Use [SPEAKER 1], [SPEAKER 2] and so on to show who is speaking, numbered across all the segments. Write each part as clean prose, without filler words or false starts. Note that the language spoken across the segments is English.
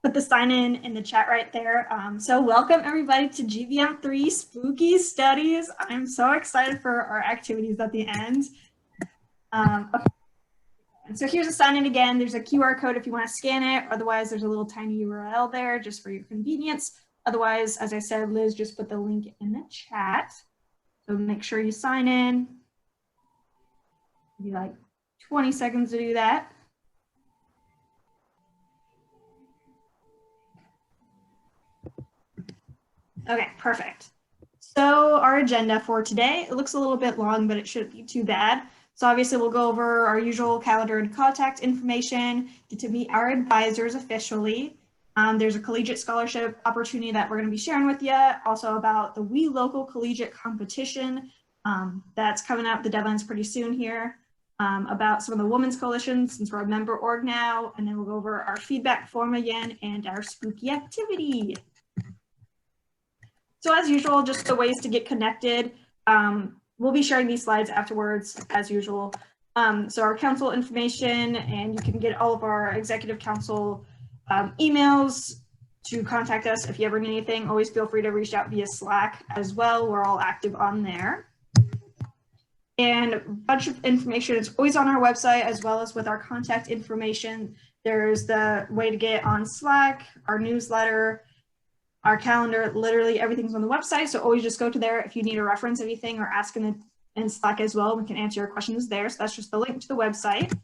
[SPEAKER 1] put the sign in the chat right there. So welcome everybody to GVM3 Spooky Studies. I'm so excited for our activities at the end. Okay. And so here's a sign in again. There's a QR code if you want to scan it. Otherwise, there's a little tiny URL there just for your convenience. Otherwise, as I said, Liz just put the link in the chat. So make sure you sign in. Give you like 20 seconds to do that. Okay, perfect. So our agenda for today, it looks a little bit long, but it shouldn't be too bad. So obviously we'll go over our usual calendar and contact information, get to meet our advisors officially. There's a collegiate scholarship opportunity that we're going to be sharing with you, also about the We Local Collegiate Competition that's coming up. The deadline's pretty soon here, about some of the women's coalitions since we're a member org now, and then we'll go over our feedback form again and our spooky activity. So as usual, just the ways to get connected. We'll be sharing these slides afterwards, as usual. So our council information, and you can get all of our executive council emails to contact us if you ever need anything. Always feel free to reach out via Slack as well. We're all active on there. And a bunch of information is always on our website, as well as with our contact information. There's the way to get on Slack, our newsletter, our calendar, literally everything's on the website. So always just go to there if you need a reference anything or ask in Slack as well. We can answer your questions there. So that's just the link to the website.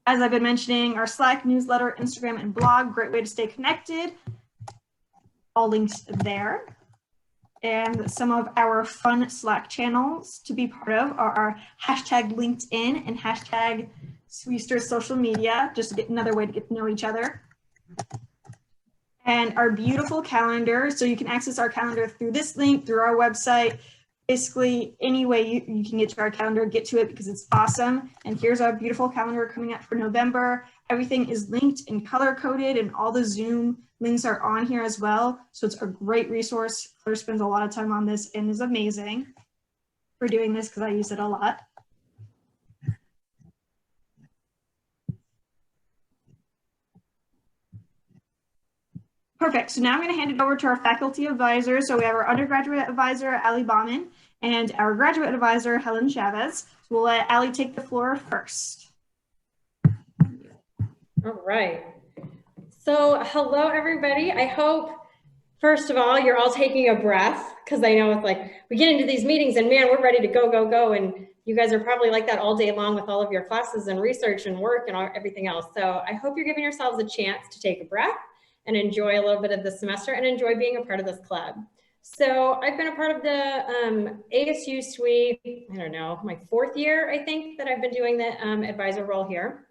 [SPEAKER 1] As I've been mentioning, our Slack, newsletter, Instagram, and blog, great way to stay connected. All links there. And some of our fun Slack channels to be part of are our hashtag LinkedIn and hashtag Sweester social media, just to get another way to get to know each other. And our beautiful calendar. So you can access our calendar through this link, through our website. Basically, any way you can get to our calendar, get to it because it's awesome. And here's our beautiful calendar coming up for November. Everything is linked and color coded, and all the Zoom links are on here as well. So it's a great resource. Claire spends a lot of time on this and is amazing for doing this because I use it a lot. Perfect. So now I'm going to hand it over to our faculty advisor. So we have our undergraduate advisor, Ali Bauman, and our graduate advisor, Helen Chavez. So we'll let Ali take the floor first.
[SPEAKER 2] All right. So hello, everybody. I hope, first of all, you're all taking a breath, because I know it's like we get into these meetings and man, we're ready to go, go, go. And you guys are probably like that all day long with all of your classes and research and work and everything else. So I hope you're giving yourselves a chance to take a breath and enjoy a little bit of the semester and enjoy being a part of this club. So I've been a part of the ASU SWE, I don't know, my 4th year, I think, that I've been doing the advisor role here.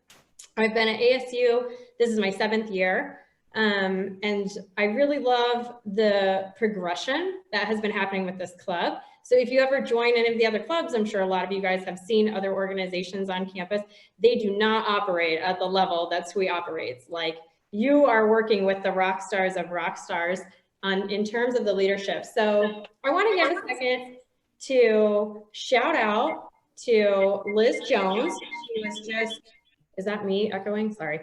[SPEAKER 2] I've been at ASU, this is my 7th year, and I really love the progression that has been happening with this club. So if you ever join any of the other clubs, I'm sure a lot of you guys have seen other organizations on campus. They do not operate at the level that SWE operates. Like, you are working with the rock stars of rock stars in terms of the leadership. So I want to give a second to shout out to Liz Jones. She was just, is that me echoing? Sorry.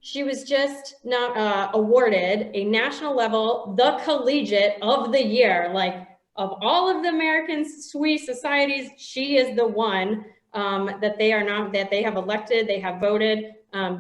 [SPEAKER 2] She was just awarded a national level, the Collegiate of the Year. Like, of all of the American SWE societies, she is the one that they have elected, they have voted,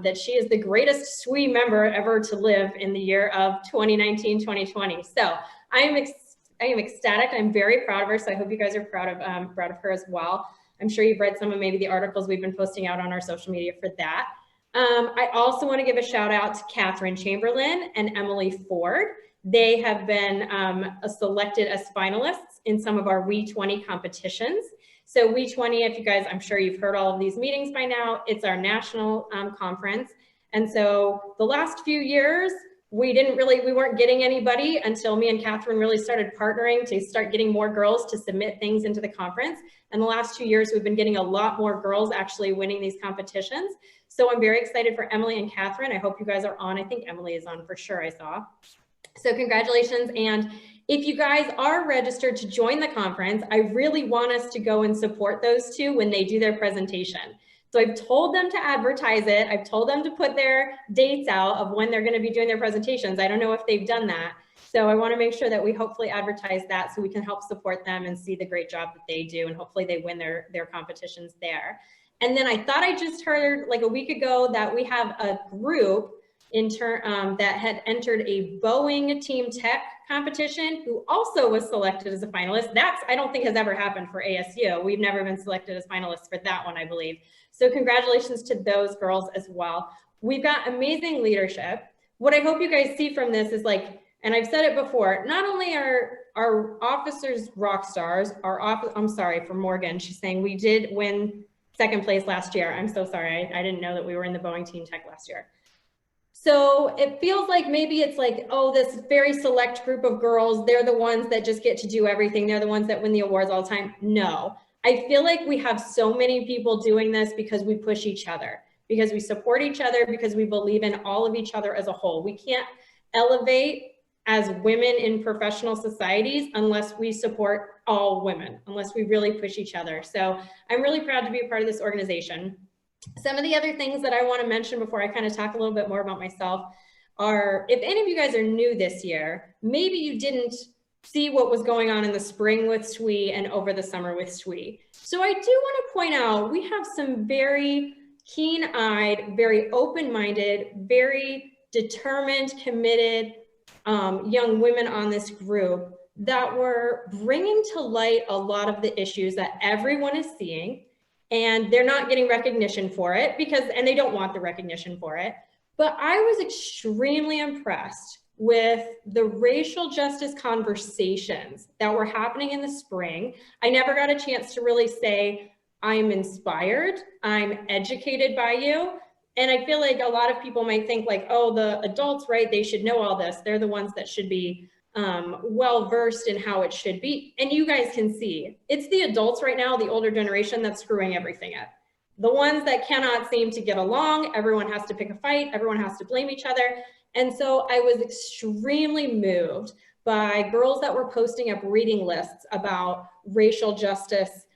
[SPEAKER 2] that she is the greatest SWE member ever to live in the year of 2019-2020. So I am ecstatic. I'm very proud of her. So I hope you guys are proud of her as well. I'm sure you've read some of maybe the articles we've been posting out on our social media for that. I also want to give a shout out to Catherine Chamberlain and Emily Ford. They have been selected as finalists in some of our We20 competitions. So We20, if you guys, I'm sure you've heard all of these meetings by now, it's our national conference. And so the last few years, we weren't getting anybody until me and Catherine really started partnering to start getting more girls to submit things into the conference. And the last 2 years, we've been getting a lot more girls actually winning these competitions. So I'm very excited for Emily and Catherine. I hope you guys are on. I think Emily is on for sure, I saw. So congratulations. And if you guys are registered to join the conference, I really want us to go and support those two when they do their presentation. So I've told them to advertise it. I've told them to put their dates out of when they're going to be doing their presentations. I don't know if they've done that. So I want to make sure that we hopefully advertise that so we can help support them and see the great job that they do, and hopefully they win their competitions there. And then I thought I just heard like a week ago that we have a group that had entered a Boeing Team Tech competition who also was selected as a finalist. That's, I don't think has ever happened for ASU. We've never been selected as finalists for that one, I believe. So congratulations to those girls as well. We've got amazing leadership. What I hope you guys see from this is like, and I've said it before, not only are our officers rock stars, I'm sorry for Morgan, she's saying we did win second place last year. I'm so sorry, I didn't know that we were in the Boeing Team Tech last year. So it feels like maybe it's like, oh, this very select group of girls, they're the ones that just get to do everything. They're the ones that win the awards all the time. No, I feel like we have so many people doing this because we push each other, because we support each other, because we believe in all of each other as a whole. We can't elevate as women in professional societies unless we support all women, unless we really push each other. So I'm really proud to be a part of this organization. Some of the other things that I want to mention before I kind of talk a little bit more about myself are, if any of you guys are new this year, maybe you didn't see what was going on in the spring with SWE and over the summer with SWE. So I do want to point out, we have some very keen-eyed, very open-minded, very determined, committed young women on this group that were bringing to light a lot of the issues that everyone is seeing. And they're not getting recognition for it and they don't want the recognition for it. But I was extremely impressed with the racial justice conversations that were happening in the spring. I never got a chance to really say, I'm inspired, I'm educated by you. And I feel like a lot of people might think like, oh, the adults, right? They should know all this. They're the ones that should be well-versed in how it should be. And you guys can see, it's the adults right now, the older generation, that's screwing everything up. The ones that cannot seem to get along, everyone has to pick a fight, everyone has to blame each other. And so I was extremely moved by girls that were posting up reading lists about racial justice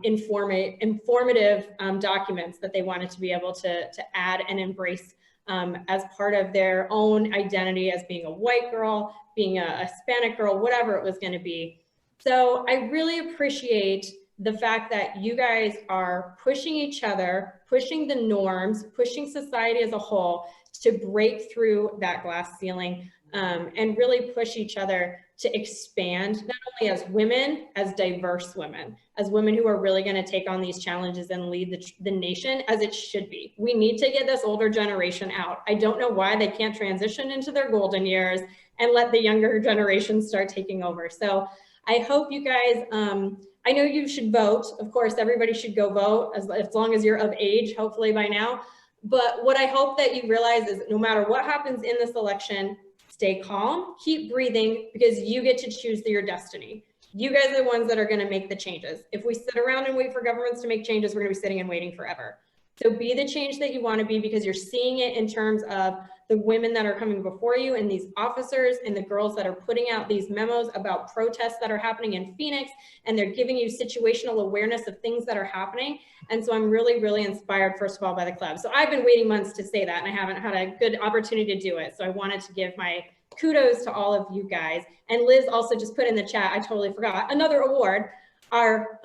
[SPEAKER 2] informative documents that they wanted to be able to add and embrace as part of their own identity as being a white girl, being a Hispanic girl, whatever it was going to be. So I really appreciate the fact that you guys are pushing each other, pushing the norms, pushing society as a whole to break through that glass ceiling and really push each other to expand, not only as women, as diverse women, as women who are really going to take on these challenges and lead the nation as it should be. We need to get this older generation out. I don't know why they can't transition into their golden years and let the younger generation start taking over. So I hope you guys, I know you should vote. Of course, everybody should go vote as long as you're of age, hopefully by now. But what I hope that you realize is no matter what happens in this election, stay calm, keep breathing, because you get to choose your destiny. You guys are the ones that are going to make the changes. If we sit around and wait for governments to make changes, we're going to be sitting and waiting forever. So be the change that you want to be, because you're seeing it in terms of the women that are coming before you and these officers and the girls that are putting out these memos about protests that are happening in Phoenix, and they're giving you situational awareness of things that are happening. And so I'm really, really inspired, first of all, by the club. So I've been waiting months to say that, and I haven't had a good opportunity to do it. So I wanted to give my kudos to all of you guys. And Liz also just put in the chat, I totally forgot, another award. Our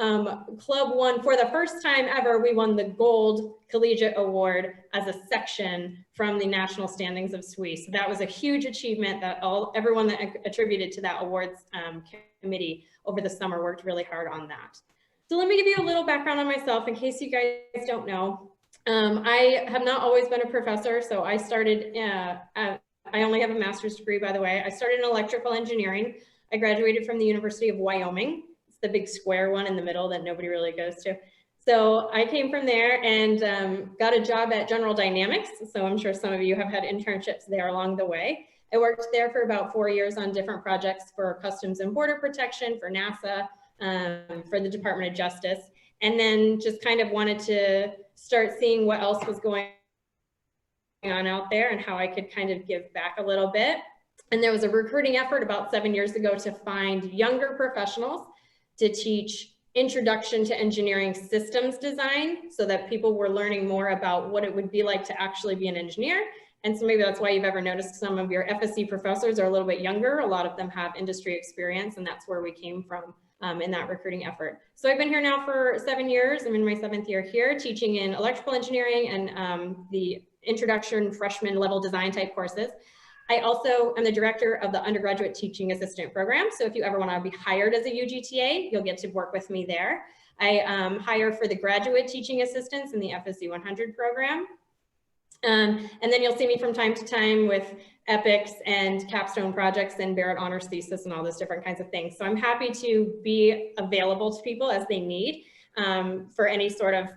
[SPEAKER 2] club won, for the first time ever, we won the Gold Collegiate Award as a section from the national standings of SWE. So that was a huge achievement that everyone that attributed to that awards committee over the summer worked really hard on that. So let me give you a little background on myself in case you guys don't know. I have not always been a professor, so I started, I only have a master's degree, by the way. I started in electrical engineering. I graduated from the University of Wyoming. The big square one in the middle that nobody really goes to. So I came from there and got a job at General Dynamics. So I'm sure some of you have had internships there along the way. I worked there for about 4 years on different projects for Customs and Border Protection, for NASA, for the Department of Justice, and then just kind of wanted to start seeing what else was going on out there and how I could kind of give back a little bit. And there was a recruiting effort about 7 years ago to find younger professionals to teach introduction to engineering systems design, so that people were learning more about what it would be like to actually be an engineer. And so maybe that's why you've ever noticed some of your FSC professors are a little bit younger. A lot of them have industry experience, and that's where we came from in that recruiting effort. So I've been here now for 7 years. I'm in my 7th year here, teaching in electrical engineering and the introduction freshman level design type courses. I also am the director of the undergraduate teaching assistant program. So if you ever want to be hired as a UGTA, you'll get to work with me there. I hire for the graduate teaching assistants in the FSC 100 program. And then you'll see me from time to time with epics and capstone projects and Barrett honors thesis and all those different kinds of things. So I'm happy to be available to people as they need for any sort of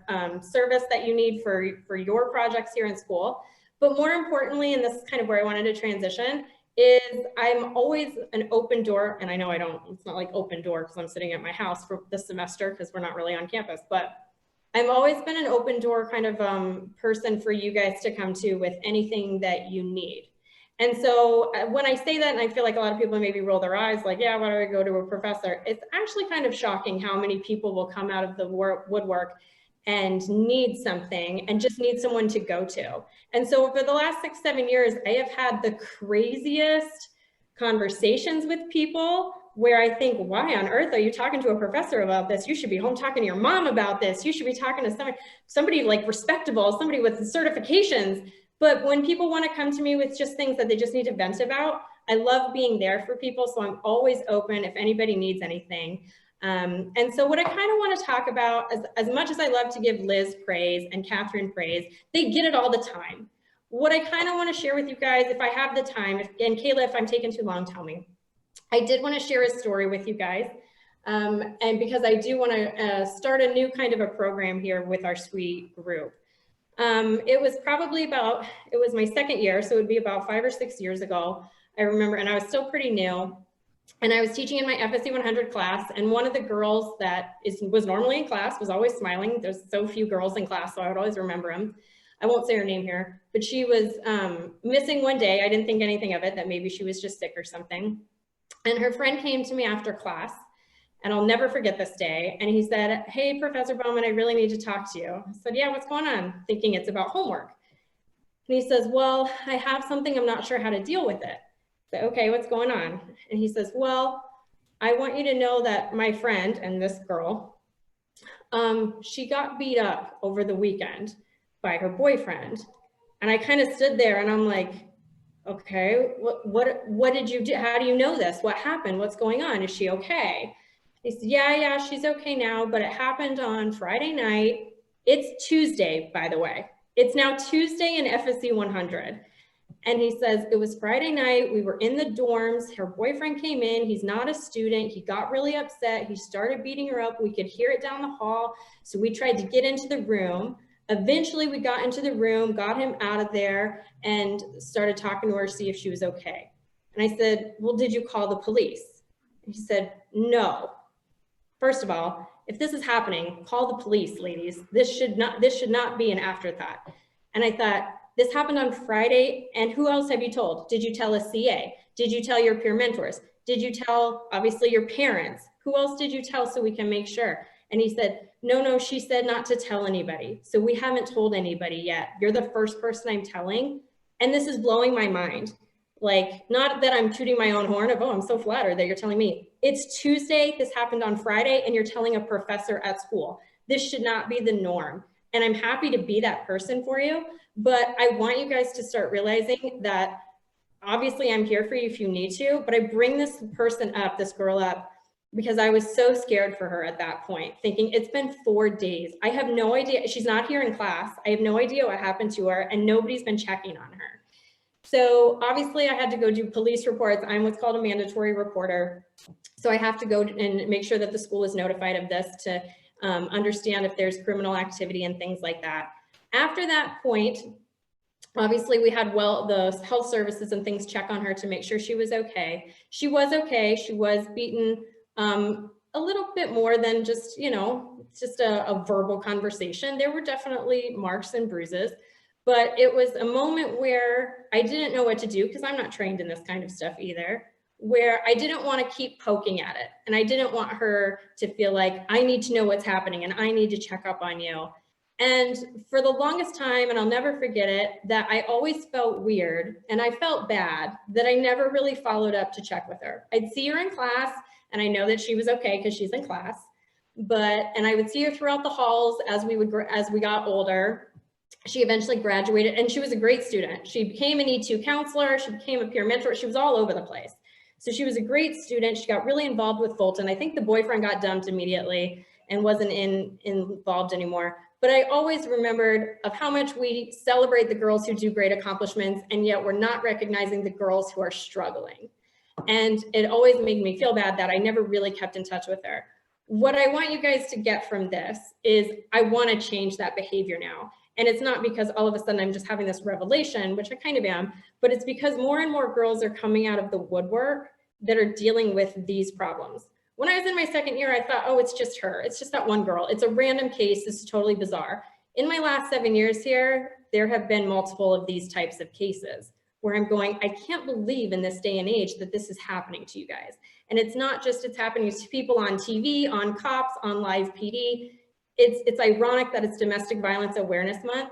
[SPEAKER 2] service that you need for your projects here in school. But more importantly, and this is kind of where I wanted to transition, is I'm always an open door, and I know it's not like open door because I'm sitting at my house for this semester because we're not really on campus, but I've always been an open door kind of person for you guys to come to with anything that you need. And so when I say that, and I feel like a lot of people maybe roll their eyes like, yeah, why do I go to a professor? It's actually kind of shocking how many people will come out of the woodwork and need something and just need someone to go to. And so for the last 6, 7 years, I have had the craziest conversations with people where I think, why on earth are you talking to a professor about this? You should be home talking to your mom about this. You should be talking to somebody like respectable, somebody with certifications. But when people want to come to me with just things that they just need to vent about, I love being there for people. So I'm always open if anybody needs anything. And so what I kind of want to talk about, as much as I love to give Liz praise and Catherine praise, they get it all the time. What I kind of want to share with you guys, if I have the time, and Kayla, if I'm taking too long, tell me. I did want to share a story with you guys. And because I do want to start a new kind of a program here with our sweet group. It was probably it was my 2nd year, so it would be about 5 or 6 years ago. I remember, and I was still pretty new. And I was teaching in my FSC 100 class, and one of the girls that was normally in class was always smiling. There's so few girls in class, so I would always remember them. I won't say her name here, but she was missing one day. I didn't think anything of it, that maybe she was just sick or something. And her friend came to me after class, and I'll never forget this day. And he said, hey, Professor Bowman, I really need to talk to you. I said, yeah, what's going on? Thinking it's about homework. And he says, well, I have something, I'm not sure how to deal with it. I said, okay, what's going on? And he says, well, I want you to know that my friend and this girl, she got beat up over the weekend by her boyfriend. And I kind of stood there and I'm like, okay, what did you do? How do you know this? What happened? What's going on? Is she okay? He said, yeah, she's okay now, but it happened on Friday night. It's Tuesday, by the way. It's now Tuesday in FSC 100. And he says, it was Friday night, we were in the dorms, her boyfriend came in, he's not a student, he got really upset, he started beating her up, we could hear it down the hall, so we tried to get into the room. Eventually we got into the room, got him out of there, and started talking to her to see if she was okay. And I said, well, did you call the police? And he said, no. First of all, if this is happening, call the police, ladies. This should not be an afterthought. And I thought, this happened on Friday, and who else have you told? Did you tell a CA? Did you tell your peer mentors? Did you tell, obviously, your parents? Who else did you tell so we can make sure? And he said, no, she said not to tell anybody. So we haven't told anybody yet. You're the first person I'm telling. And this is blowing my mind. Like, not that I'm tooting my own horn of, oh, I'm so flattered that you're telling me. It's Tuesday, this happened on Friday, and you're telling a professor at school. This should not be the norm. And I'm happy to be that person for you. But I want you guys to start realizing that obviously I'm here for you if you need to, but I bring this person up, this girl up, because I was so scared for her at that point, thinking it's been 4 days. I have no idea, she's not here in class. I have no idea what happened to her, and nobody's been checking on her. So obviously I had to go do police reports. I'm what's called a mandatory reporter. So I have to go and make sure that the school is notified of this to understand if there's criminal activity and things like that. After that point, obviously we had the health services and things check on her to make sure she was okay. She was okay. She was beaten a little bit more than just, just a verbal conversation. There were definitely marks and bruises, but it was a moment where I didn't know what to do because I'm not trained in this kind of stuff either. where I didn't want to keep poking at it. And I didn't want her to feel like I need to know what's happening and I need to check up on you. And for the longest time, and I'll never forget it, that I always felt weird and I felt bad that I never really followed up to check with her. I'd see her in class and I know that she was okay because she's in class, and I would see her throughout the halls as we got older. She eventually graduated and she was a great student. She became an E2 counselor, she became a peer mentor, she was all over the place. So she was a great student. She got really involved with Fulton. I think the boyfriend got dumped immediately and wasn't involved anymore. But I always remembered of how much we celebrate the girls who do great accomplishments, and yet we're not recognizing the girls who are struggling. And it always made me feel bad that I never really kept in touch with her. What I want you guys to get from this is I want to change that behavior now. And it's not because all of a sudden I'm just having this revelation, which I kind of am, but it's because more and more girls are coming out of the woodwork that are dealing with these problems. When I was in my second year, I thought, oh, it's just her. It's just that one girl. It's a random case. This is totally bizarre. In my last 7 years here, there have been multiple of these types of cases where I'm going, I can't believe in this day and age that this is happening to you guys. And it's not just it's happening to people on TV, on cops, on live PD. It's ironic that it's Domestic Violence Awareness Month,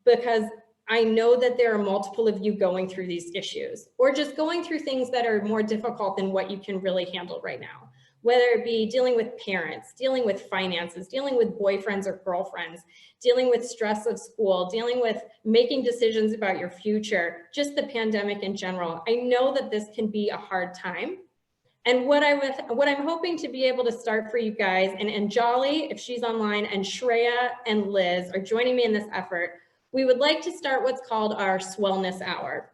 [SPEAKER 2] because I know that there are multiple of you going through these issues or just going through things that are more difficult than what you can really handle right now, whether it be dealing with parents, dealing with finances, dealing with boyfriends or girlfriends, dealing with stress of school, dealing with making decisions about your future, just the pandemic in general. I know that this can be a hard time. And what I'm hoping to be able to start for you guys, and Jolly, if she's online, and Shreya and Liz are joining me in this effort, we would like to start what's called our Swellness Hour.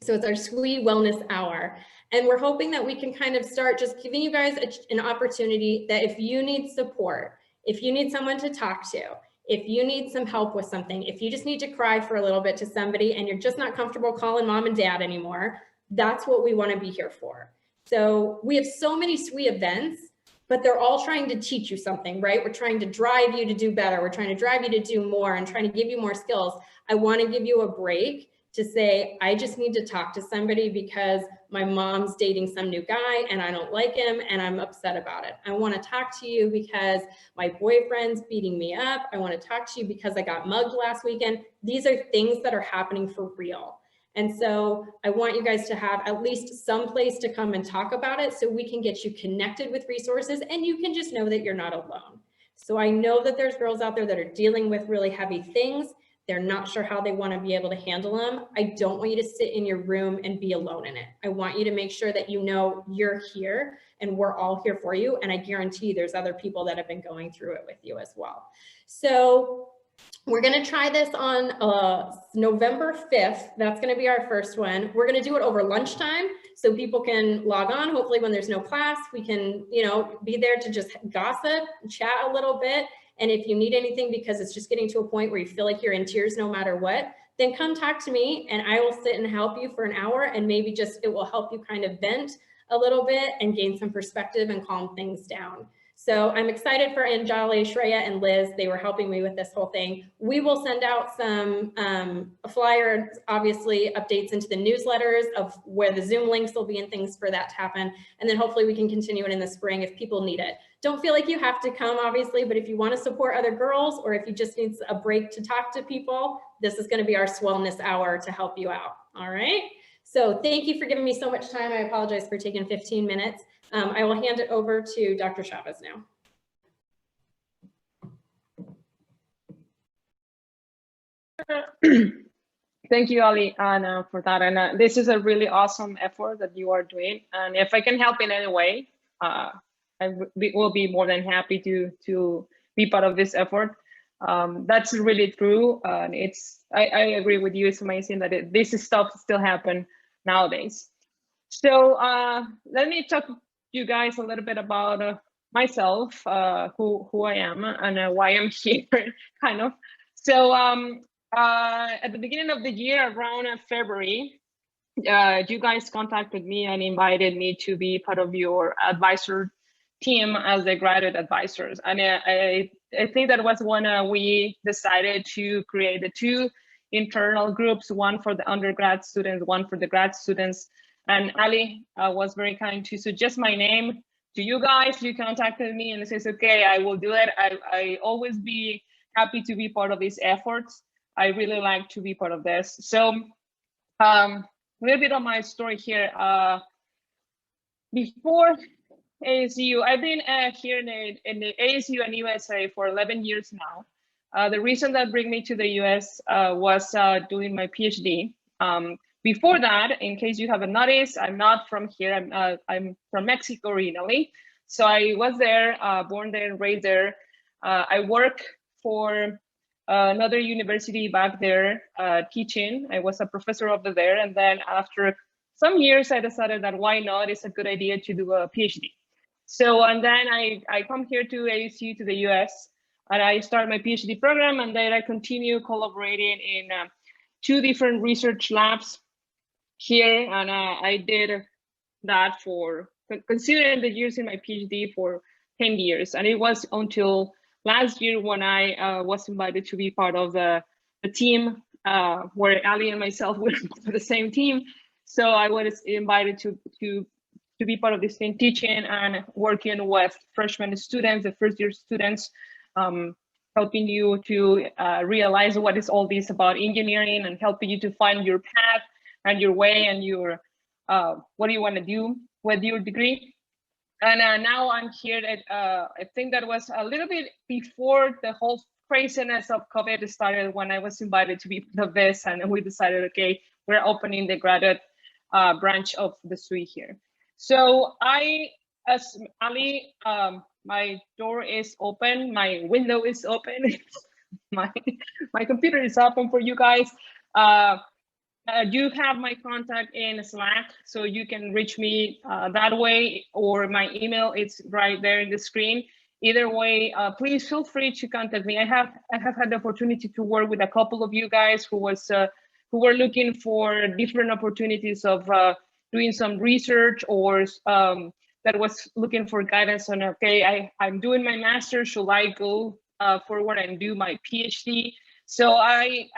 [SPEAKER 2] So it's our SWE Wellness Hour. And we're hoping that we can kind of start just giving you guys an opportunity that if you need support, if you need someone to talk to, if you need some help with something, if you just need to cry for a little bit to somebody and you're just not comfortable calling mom and dad anymore, that's what we want to be here for. So we have so many SWE events, but they're all trying to teach you something, right? We're trying to drive you to do better. We're trying to drive you to do more and trying to give you more skills. I want to give you a break to say, I just need to talk to somebody because my mom's dating some new guy and I don't like him and I'm upset about it. I want to talk to you because my boyfriend's beating me up. I want to talk to you because I got mugged last weekend. These are things that are happening for real. And so I want you guys to have at least some place to come and talk about it so we can get you connected with resources and you can just know that you're not alone. So I know that there's girls out there that are dealing with really heavy things. They're not sure how they want to be able to handle them. I don't want you to sit in your room and be alone in it. I want you to make sure that you know you're here and we're all here for you. And I guarantee there's other people that have been going through it with you as well. So we're going to try this on November 5th. That's going to be our first one. We're going to do it over lunchtime so people can log on. Hopefully when there's no class, we can, be there to just gossip, chat a little bit. And if you need anything, because it's just getting to a point where you feel like you're in tears no matter what, then come talk to me and I will sit and help you for an hour and maybe just it will help you kind of vent a little bit and gain some perspective and calm things down. So I'm excited for Anjali, Shreya, and Liz. They were helping me with this whole thing. We will send out some a flyer, obviously updates into the newsletters of where the Zoom links will be and things for that to happen. And then hopefully we can continue it in the spring if people need it. Don't feel like you have to come, obviously, but if you want to support other girls or if you just need a break to talk to people, this is going to be our Swellness Hour to help you out. All right. So thank you for giving me so much time. I apologize for taking 15 minutes. I will hand it over to Dr. Chavez now.
[SPEAKER 3] Thank you, Anna, for that. And this is a really awesome effort that you are doing. And if I can help in any way, I will be more than happy to be part of this effort. That's really true. I agree with you. It's amazing that this stuff still happen nowadays. So let me talk to you guys a little bit about myself, who I am and why I'm here, kind of. So at the beginning of the year, around February, you guys contacted me and invited me to be part of your advisor team as the graduate advisors. And I think that was when we decided to create the two internal groups, one for the undergrad students, one for the grad students. And Ali was very kind to suggest my name to you guys. You contacted me and it says, okay, I will do it. I always be happy to be part of these efforts. I really like to be part of this. So a little bit of my story here. Before ASU, I've been here in the ASU and USA for 11 years now. The reason that bring me to the US was doing my PhD. Before that, in case you haven't noticed, I'm not from here. I'm from Mexico originally. So I was there, born there and raised there. I work for another university back there teaching. I was a professor over there. And then after some years, I decided that why not? It's a good idea to do a PhD. So, and then I come here to ASU, to the US, and I start my PhD program, and then I continue collaborating in 2 different research labs here. And I did that for, considering the years in my PhD, for 10 years. And it was until last year when I was invited to be part of the team where Ali and myself were the same team. So I was invited to be part of this team, teaching and working with freshman students, the first year students, helping you to realize what is all this about engineering and helping you to find your path and your way and your what do you want to do with your degree. And now I'm here at, I think that was a little bit before the whole craziness of COVID started, when I was invited to be part of this, and we decided, okay, we're opening the graduate branch of the SUI here. So I, as Ali, my door is open, my window is open, my computer is open for you guys. You have my contact in Slack, so you can reach me that way, or my email, it's right there in the screen. Either way, please feel free to contact me. I have had the opportunity to work with a couple of you guys who were looking for different opportunities of doing some research, or that was looking for guidance on, okay, I'm doing my master's, should I go forward and do my PhD? So I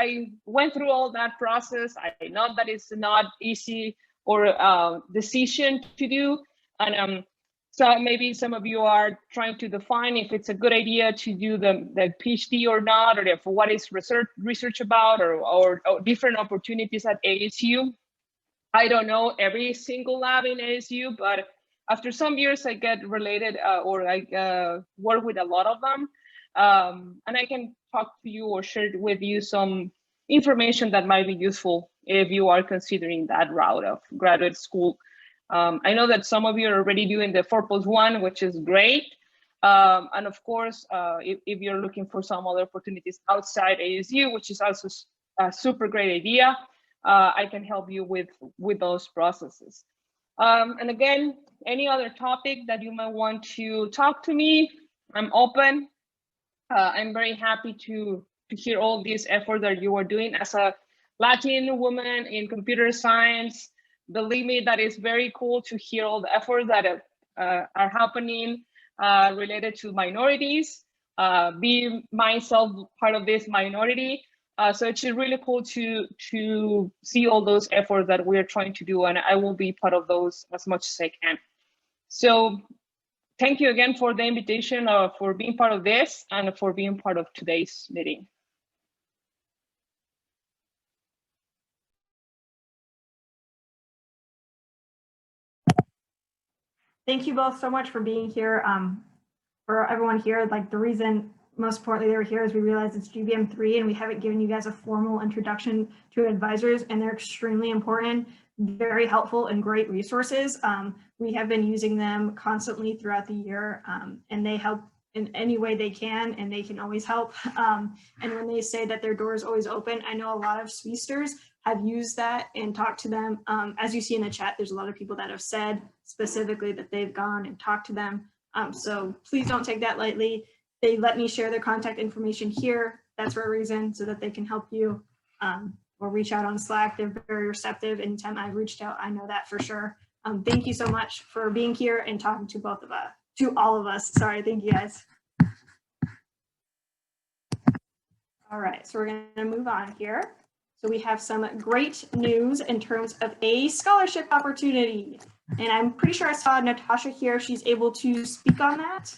[SPEAKER 3] went through all that process. I know that it's not easy or decision to do. And so maybe some of you are trying to define if it's a good idea to do the PhD or not, or if what is research about, or different opportunities at ASU. I don't know every single lab in ASU, but after some years I get related or I work with a lot of them. And I can talk to you or share with you some information that might be useful if you are considering that route of graduate school. I know that some of you are already doing the 4+1, which is great. And of course, if you're looking for some other opportunities outside ASU, which is also a super great idea, I can help you with those processes. And again, any other topic that you might want to talk to me, I'm open. I'm very happy to hear all these efforts that you are doing as a Latin woman in computer science. Believe me, that is very cool to hear all the efforts that are happening related to minorities. Be myself part of this minority. So it's really cool to see all those efforts that we are trying to do, and I will be part of those as much as I can. So thank you again for the invitation, for being part of this, and for being part of today's meeting.
[SPEAKER 1] Thank you both so much for being here. For everyone here, like, the reason, most importantly, they were here is we realized it's GBM 3 and we haven't given you guys a formal introduction to advisors, and they're extremely important, very helpful, and great resources. We have been using them constantly throughout the year, and they help in any way they can, and they can always help. And when they say that their door is always open, I know a lot of SWISTers have used that and talked to them. As you see in the chat, there's a lot of people that have said specifically that they've gone and talked to them. So please don't take that lightly. They let me share their contact information here. That's for a reason, so that they can help you, or reach out on Slack. They're very receptive. Anytime I've reached out, I know that for sure. Thank you so much for being here and talking to both of us, to all of us. Sorry, thank you guys. All right, so we're gonna move on here. So we have some great news in terms of a scholarship opportunity. And I'm pretty sure I saw Natasha here. She's able to speak on that.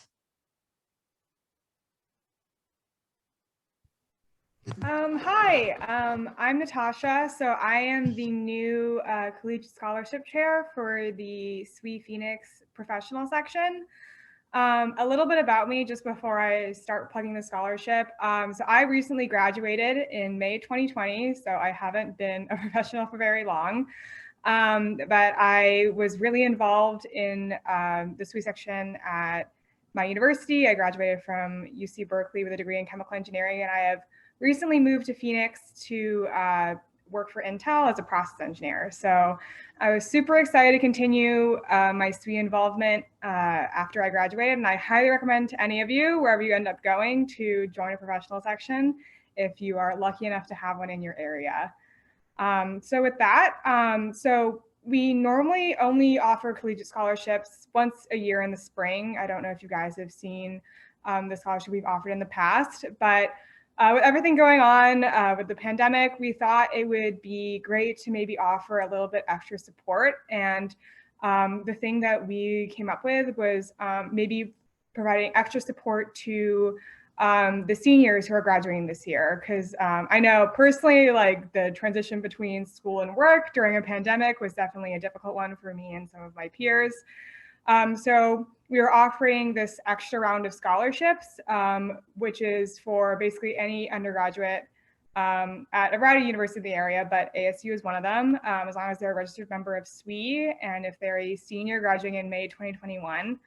[SPEAKER 4] Hi, I'm Natasha. So I am the new Collegiate Scholarship Chair for the SWE Phoenix Professional Section. A little bit about me just before I start plugging the scholarship. So I recently graduated in May 2020, so I haven't been a professional for very long. But I was really involved in the SWE section at my university. I graduated from UC Berkeley with a degree in chemical engineering, and I have recently moved to Phoenix to work for Intel as a process engineer. So I was super excited to continue my SWE involvement after I graduated, and I highly recommend to any of you, wherever you end up going, to join a professional section if you are lucky enough to have one in your area. So with that, so we normally only offer collegiate scholarships once a year in the spring. I don't know if you guys have seen the scholarship we've offered in the past, but with everything going on with the pandemic, we thought it would be great to maybe offer a little bit extra support. And the thing that we came up with was maybe providing extra support to the seniors who are graduating this year. Because I know personally, like the transition between school and work during a pandemic was definitely a difficult one for me and some of my peers. So we are offering this extra round of scholarships, which is for basically any undergraduate at a variety of universities in the area, but ASU is one of them, as long as they're a registered member of SWE, and if they're a senior graduating in May 2021.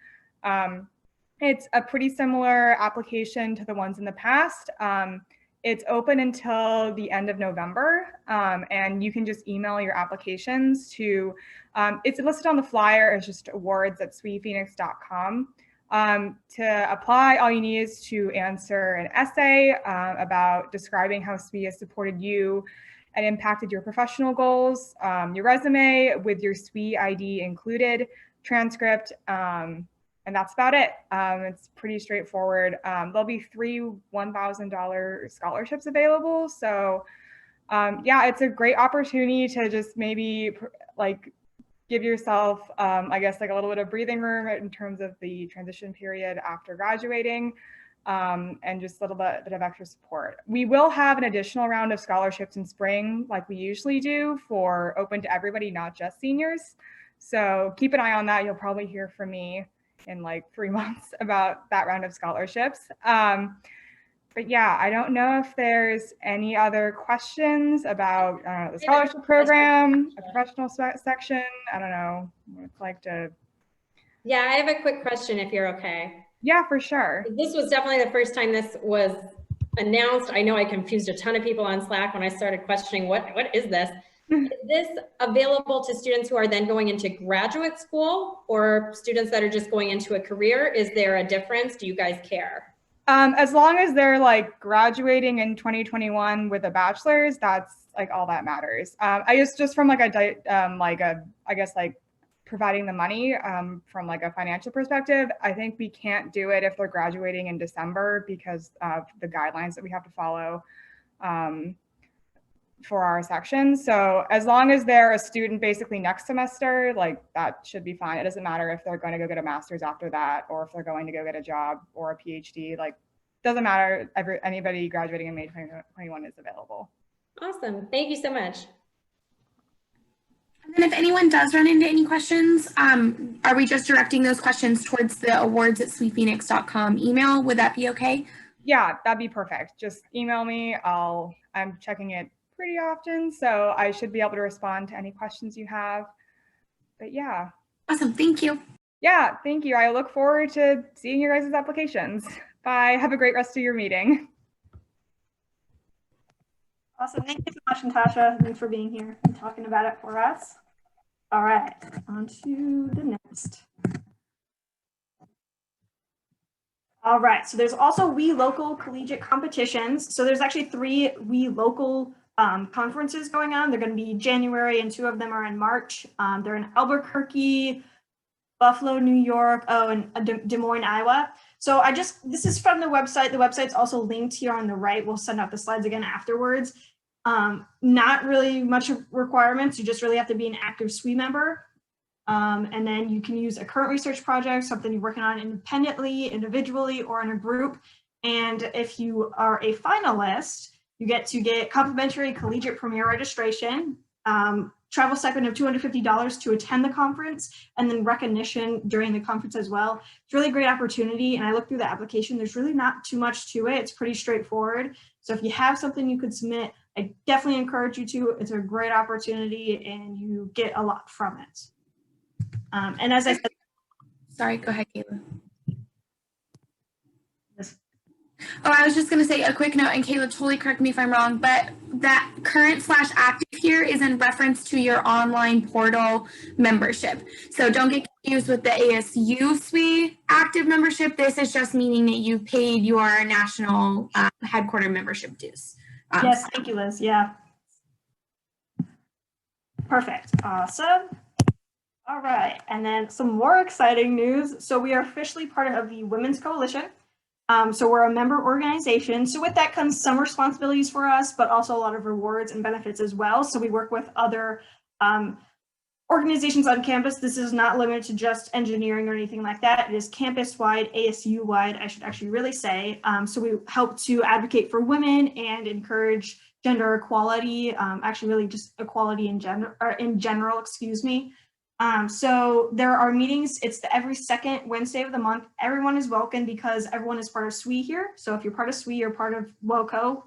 [SPEAKER 4] It's a pretty similar application to the ones in the past. It's open until the end of November, and you can just email your applications to, it's listed on the flyer as just awards@swephoenix.com. To apply, all you need is to answer an essay about describing how SWE has supported you and impacted your professional goals, your resume with your SWE ID included, transcript, and that's about it. It's pretty straightforward. There'll be 3 $1,000 scholarships available. So yeah, it's a great opportunity to just maybe like give yourself, I guess, like a little bit of breathing room in terms of the transition period after graduating, and just a little bit of extra support. We will have an additional round of scholarships in spring, like we usually do, for open to everybody, not just seniors. So keep an eye on that. You'll probably hear from me in like 3 months about that round of scholarships. But yeah, I don't know if there's any other questions about the scholarship program, a professional section. I don't know. I'd like to.
[SPEAKER 2] Yeah, I have a quick question if you're okay.
[SPEAKER 4] Yeah, for sure.
[SPEAKER 2] This was definitely the first time this was announced. I know I confused a ton of people on Slack when I started questioning what is this? Is this available to students who are then going into graduate school or students that are just going into a career? Is there a difference? Do you guys care?
[SPEAKER 4] As long as they're like graduating in 2021 with a bachelor's, that's like all that matters. I just from like I guess like providing the money from like a financial perspective, I think we can't do it if they're graduating in December because of the guidelines that we have to follow for our section. So as long as they're a student basically next semester, like that should be fine. It doesn't matter if they're going to go get a master's after that, or if they're going to go get a job or a PhD, like doesn't matter. Anybody graduating in May 2021 is available.
[SPEAKER 2] Awesome. Thank you so much.
[SPEAKER 5] And then if anyone does run into any questions, are we just directing those questions towards the awards@swephoenix.com email? Would that be okay?
[SPEAKER 4] Yeah, that'd be perfect. Just email me. I'm checking it pretty often, so I should be able to respond to any questions you have. But yeah.
[SPEAKER 5] Awesome. Thank you.
[SPEAKER 4] Yeah, thank you. I look forward to seeing your guys' applications. Bye. Have a great rest of your meeting.
[SPEAKER 1] Awesome. Thank you so much, Natasha. Thanks for being here and talking about it for us. All right, on to the next. All right, so there's also We Local collegiate competitions. So there's actually 3 We Local conferences going on. They're going to be January and 2 of them are in March. They're in Albuquerque, Buffalo, New York, and Des Moines, Iowa. So this is from the website. The website's also linked here on the right. We'll send out the slides again afterwards. Not really much of requirements. You just really have to be an active SWE member. And then you can use a current research project, something you're working on independently, individually, or in a group. And if you are a finalist, you get to get complimentary collegiate premier registration, travel stipend of $250 to attend the conference, and then recognition during the conference as well. It's a really great opportunity. And I looked through the application. There's really not too much to it. It's pretty straightforward. So if you have something you could submit, I definitely encourage you to. It's a great opportunity and you get a lot from it. And as I said,
[SPEAKER 5] Sorry, go ahead, Kayla.
[SPEAKER 1] Yes.
[SPEAKER 5] Oh, I was just going to say a quick note, and Kayla, totally correct me if I'm wrong, but that current/active here is in reference to your online portal membership. So don't get confused with the ASU SWE active membership. This is just meaning that you paid your national headquarter membership dues.
[SPEAKER 1] yes, thank you, Liz. Yeah. Perfect. Awesome. All right. And then some more exciting news. So we are officially part of the Women's Coalition. So we're a member organization. So with that comes some responsibilities for us, but also a lot of rewards and benefits as well. So we work with other organizations on campus. This is not limited to just engineering or anything like that. It is campus-wide, ASU-wide, I should actually really say. So we help to advocate for women and encourage gender equality, actually really just equality in general, excuse me. So there are meetings. It's every second Wednesday of the month. Everyone is welcome because everyone is part of SWE here. So if you're part of SWE, you're part of WOCO,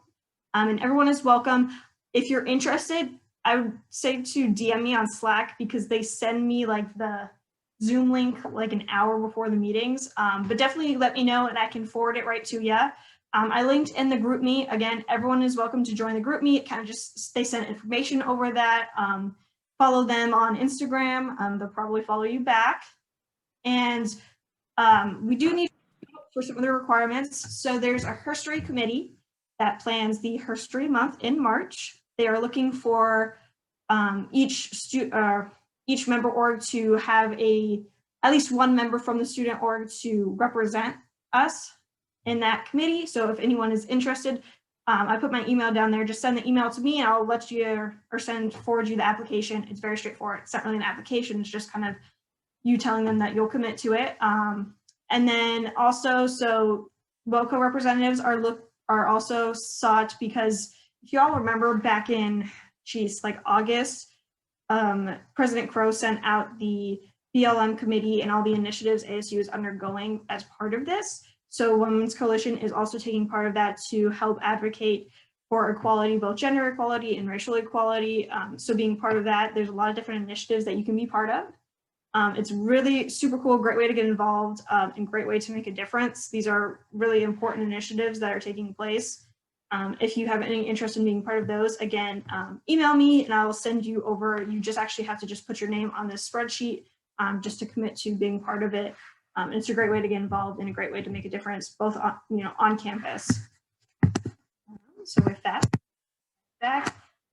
[SPEAKER 1] and everyone is welcome. If you're interested, I would say to DM me on Slack because they send me like the Zoom link like an hour before the meetings. But definitely let me know and I can forward it right to you. I linked in the group meet. Again, everyone is welcome to join the group meet. Kind of just, they send information over that. Follow them on Instagram. They'll probably follow you back. And we do need for some of the requirements. So there's a Herstory committee that plans the Herstory month in March. They are looking for each member org to have at least one member from the student org to represent us in that committee. So if anyone is interested, I put my email down there. Just send the email to me and I'll let you or forward you the application. It's very straightforward. It's not really an application. It's just kind of you telling them that you'll commit to it. And then also, so WOCO representatives are also sought because if you all remember back in, like August, President Crow sent out the BLM committee and all the initiatives ASU is undergoing as part of this. So Women's Coalition is also taking part of that to help advocate for equality, both gender equality and racial equality. So being part of that, there's a lot of different initiatives that you can be part of. It's really super cool, great way to get involved and great way to make a difference. These are really important initiatives that are taking place. If you have any interest in being part of those, again, email me and I will send you over. You just actually have to just put your name on this spreadsheet just to commit to being part of it. It's a great way to get involved and a great way to make a difference, both on campus. So with that,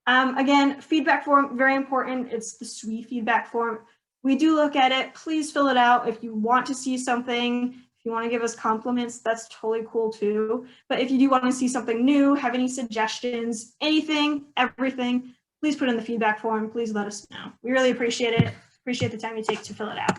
[SPEAKER 1] again, feedback form, very important. It's the SWE feedback form. We do look at it. Please fill it out. If you want to see something, if you want to give us compliments, that's totally cool too. But if you do want to see something new, have any suggestions, anything, everything, please put in the feedback form. Please let us know. We really appreciate it. Appreciate the time you take to fill it out.